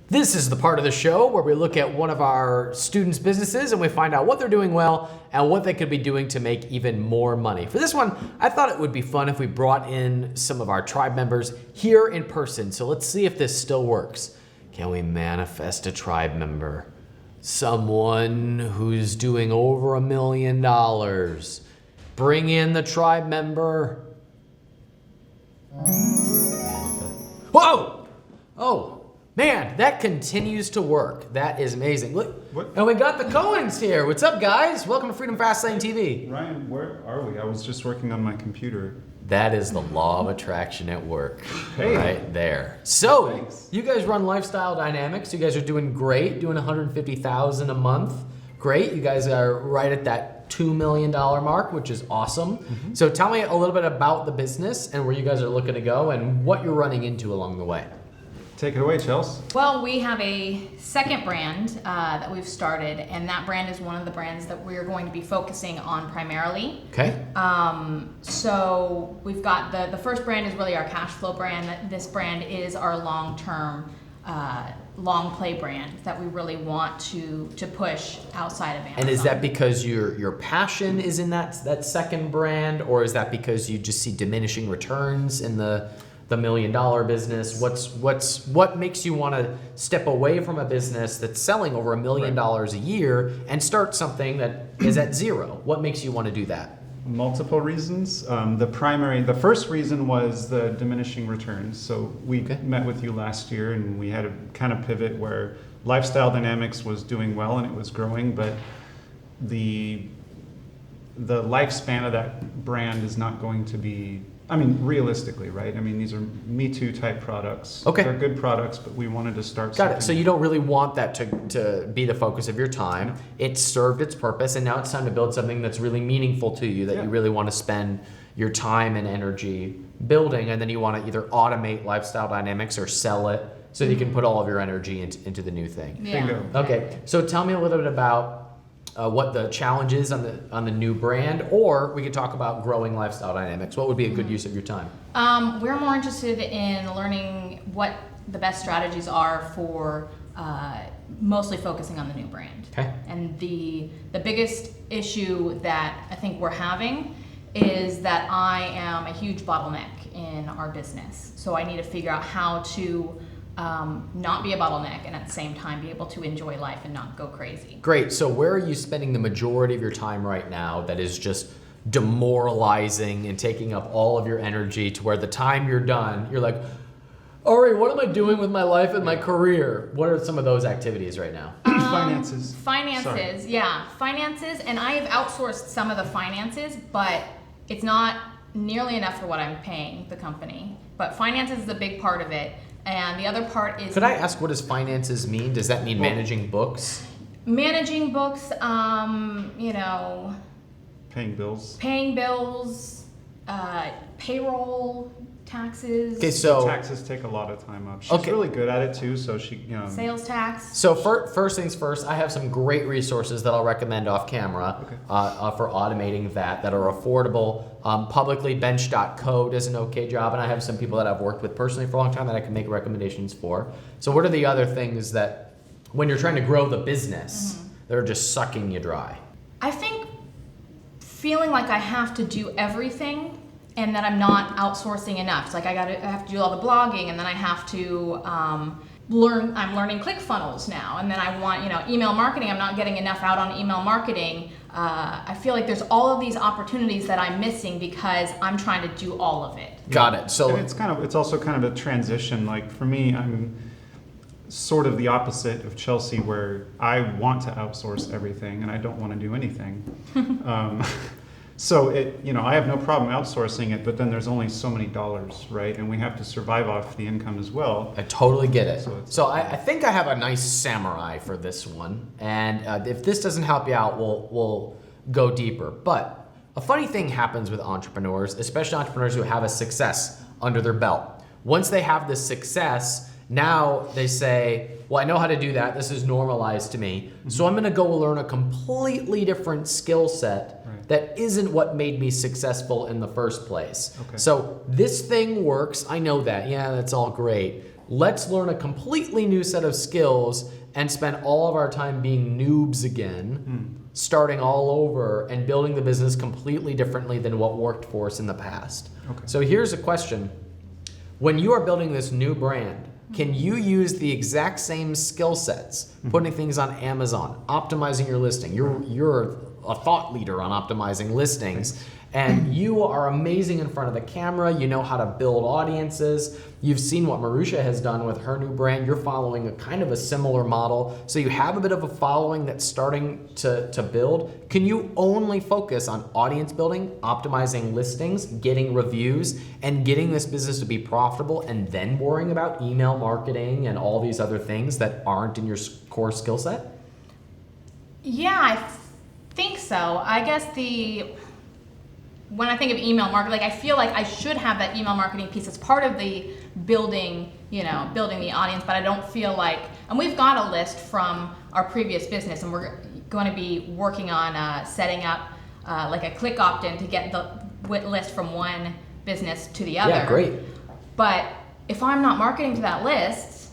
This is the part of the show where we look at one of our students' businesses and we find out what they're doing well and what they could be doing to make even more money. For this one, I thought it would be fun if we brought in some of our tribe members here in person. So let's see if this still works. Can we manifest a tribe member? Someone who's doing over $1 million. Bring in the tribe member. Whoa! Oh. Man, that continues to work. That is amazing. Look, and we got the Cohens here. What's up, guys? Welcome to Freedom Fastlane TV. Ryan, where are we? I was just working on my computer. That is the law of attraction at work, hey. Right there. So, Thanks. You guys run Lifestyle Dynamics. You guys are doing great, doing $150,000 a month. Great. You guys are right at that $2 million mark, which is awesome. Mm-hmm. So tell me a little bit about the business and where you guys are looking to go and what you're running into along the way. Take it away, Chelsea. Well, we have a second brand that we've started, and that brand is one of the brands that we're going to be focusing on primarily. Okay. So we've got the first brand is really our cash flow brand. This brand is our long-term, long play brand that we really want to push outside of Amazon. And is that because your passion is in that second brand, or is that because you just see diminishing returns in the $1 million business? What makes you want to step away from a business that's selling over $1 million a year and start something that is at zero? What makes you want to do that? Multiple reasons. The first reason was the diminishing returns. So we met with you last year and we had a kind of pivot where Lifestyle Dynamics was doing well and it was growing, but the lifespan of that brand is not going to be, realistically, right? These are Me Too type products. Okay. They're good products, but we wanted to start Got it. So you don't really want that to be the focus of your time. No. It served its purpose, and now it's time to build something that's really meaningful to you, that you really want to spend your time and energy building, and then you want to either automate Lifestyle Dynamics or sell it so that you can put all of your energy into the new thing. Yeah. Bingo. Okay, so tell me a little bit about what the challenge is on the new brand, or we could talk about growing Lifestyle Dynamics. What would be a good use of your time? We're more interested in learning what the best strategies are for mostly focusing on the new brand. Okay. And the biggest issue that I think we're having is that I am a huge bottleneck in our business. So I need to figure out how to not be a bottleneck and at the same time be able to enjoy life and not go crazy. Great. So where are you spending the majority of your time right now that is just demoralizing and taking up all of your energy to where the time you're done, you're like, Ari, what am I doing with my life and my career? What are some of those activities right now? Finances. Finances, yeah. Finances, and I have outsourced some of the finances, but it's not nearly enough for what I'm paying the company. But finances is a big part of it. And the other part is... Could I ask, what does finances mean? Does that mean managing books? Managing books, Paying bills. Payroll, taxes. Okay, so... Taxes take a lot of time up. She's really good at it too, so she... Sales tax. So first things first, I have some great resources that I'll recommend off camera for automating that are affordable. Publicly, bench.co does an okay job, and I have some people that I've worked with personally for a long time that I can make recommendations for. So what are the other things that, when you're trying to grow the business, that are just sucking you dry? I think feeling like I have to do everything and that I'm not outsourcing enough. It's like I have to do all the blogging, and then I have to I'm learning ClickFunnels now, and then I want, email marketing. I'm not getting enough out on email marketing. I feel like there's all of these opportunities that I'm missing because I'm trying to do all of it. Got it. So and it's also kind of a transition. Like for me, I'm sort of the opposite of Chelsea, where I want to outsource everything and I don't want to do anything. So I have no problem outsourcing it, but then there's only so many dollars, right? And we have to survive off the income as well. I totally get it. So I think I have a nice samurai for this one, and if this doesn't help you out, we'll go deeper. But a funny thing happens with entrepreneurs, especially entrepreneurs who have a success under their belt. Once they have this success, now they say, well, I know how to do that. This is normalized to me. So I'm going to go learn a completely different skill set that isn't what made me successful in the first place. Okay. So this thing works. I know that. Yeah, that's all great. let's learn a completely new set of skills and spend all of our time being noobs again, starting all over and building the business completely differently than what worked for us in the past. Okay. So here's a question. When you are building this new brand, can you use the exact same skill sets, putting things on Amazon, optimizing your listing? You're a thought leader on optimizing listings, and you are amazing in front of the camera. You know how to build audiences. You've seen what Marusha has done with her new brand. You're following a kind of a similar model. So you have a bit of a following that's starting to build. Can you only focus on audience building, optimizing listings, getting reviews, and getting this business to be profitable, and then worrying about email marketing and all these other things that aren't in your core skill set? Yeah, I think so. I guess when I think of email marketing, like I feel like I should have that email marketing piece as part of the building the audience, but I don't feel like, and we've got a list from our previous business, and we're going to be working on setting up like a click opt-in to get the list from one business to the other. Yeah, great. But if I'm not marketing to that list,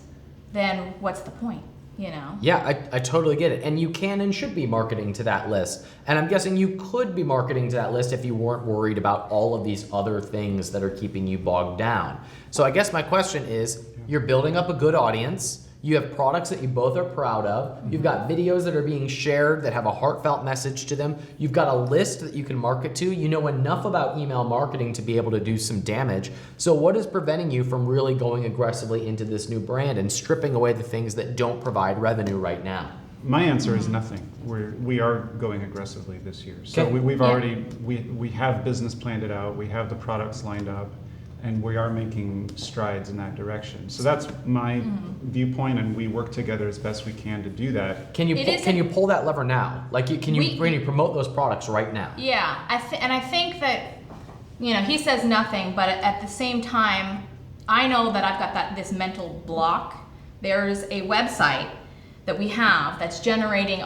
then what's the point? Yeah, I totally get it. And you can and should be marketing to that list. And I'm guessing you could be marketing to that list if you weren't worried about all of these other things that are keeping you bogged down. So I guess my question is, you're building up a good audience. You have products that you both are proud of. You've got videos that are being shared that have a heartfelt message to them. You've got a list that you can market to. You know enough about email marketing to be able to do some damage. So what is preventing you from really going aggressively into this new brand and stripping away the things that don't provide revenue right now? My answer is nothing. We are going aggressively this year. So Okay. we've already, we have business planned it out. We have the products lined up. And we are making strides in that direction. So that's my viewpoint, and we work together as best we can to do that. Can you pull that lever now? Like, can you promote those products right now? Yeah, and I think that, he says nothing, but at the same time, I know that I've got this mental block. There's a website that we have that's generating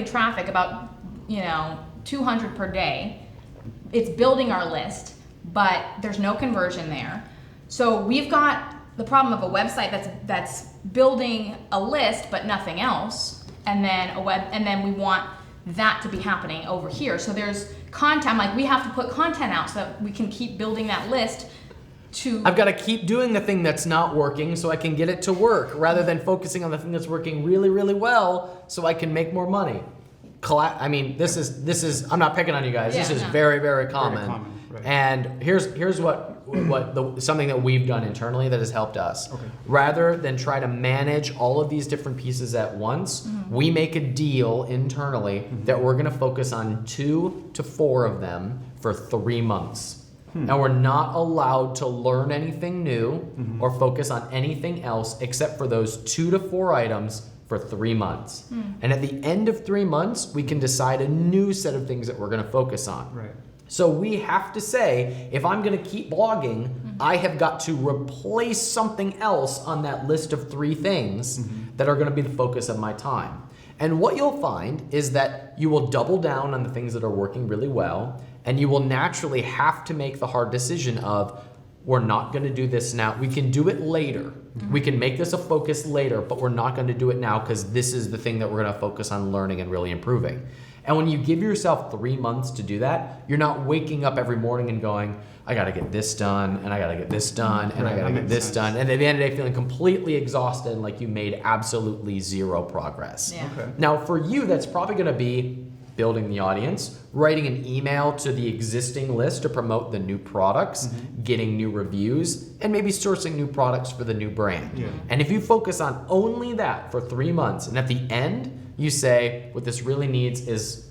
traffic, about 200 per day. It's building our list, but there's no conversion there. So we've got the problem of a website that's building a list but nothing else, and then we want that to be happening over here. So there's content, like we have to put content out so that we can keep building that list. I've got to keep doing the thing that's not working so I can get it to work, rather than focusing on the thing that's working really, really well so I can make more money. I mean, this is I'm not picking on you guys. Yeah, this is no. very, very common. Very common, right. And here's something that we've done internally that has helped us. Okay. Rather than try to manage all of these different pieces at once, we make a deal internally that we're going to focus on 2 to 4 of them for 3 months. And we're not allowed to learn anything new or focus on anything else except for those 2 to 4 items for 3 months. And at the end of 3 months, we can decide a new set of things that we're going to focus on. Right. So we have to say, if I'm going to keep blogging, I have got to replace something else on that list of 3 things that are going to be the focus of my time. And what you'll find is that you will double down on the things that are working really well, and you will naturally have to make the hard decision of, we're not going to do this now. We can do it later. We can make this a focus later, but we're not going to do it now because this is the thing that we're going to focus on learning and really improving. And when you give yourself 3 months to do that, you're not waking up every morning and going, I got to get this done, and I got to get this done, and I got to get this done. And at the end of the day, feeling completely exhausted and like you made absolutely 0 progress. Yeah. Okay. Now, for you, that's probably going to be building the audience, writing an email to the existing list to promote the new products, getting new reviews, and maybe sourcing new products for the new brand. Yeah. And if you focus on only that for 3 months, and at the end, you say, what this really needs is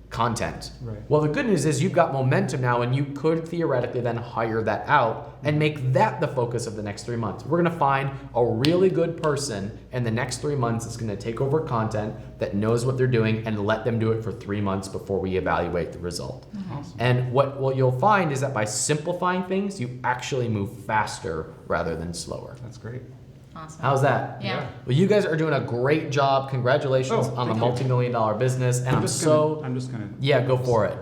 content. Right. Well, the good news is you've got momentum now, and you could theoretically then hire that out and make that the focus of the next 3 months. We're going to find a really good person in the next 3 months that's going to take over content that knows what they're doing and let them do it for 3 months before we evaluate the result. Awesome. And what you'll find is that by simplifying things, you actually move faster rather than slower. That's great. Awesome. How's that? Yeah. Well, you guys are doing a great job. Congratulations Oh, on the thank you. multi-million-dollar business. And I'm just gonna. yeah, go for it.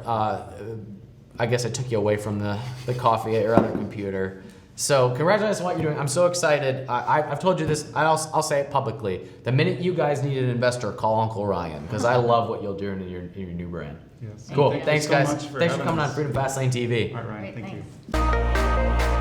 I guess I took you away from the coffee at your other computer. So congratulations on what you're doing. I'm so excited. I've told you this. I'll say it publicly. The minute you guys need an investor, call Uncle Ryan because I love what you'll do in your new brand. Yes. Cool. Thank you Thanks, so guys. much Thanks for having coming on us. Freedom Fastlane TV. All right. Great, Thank you. thanks.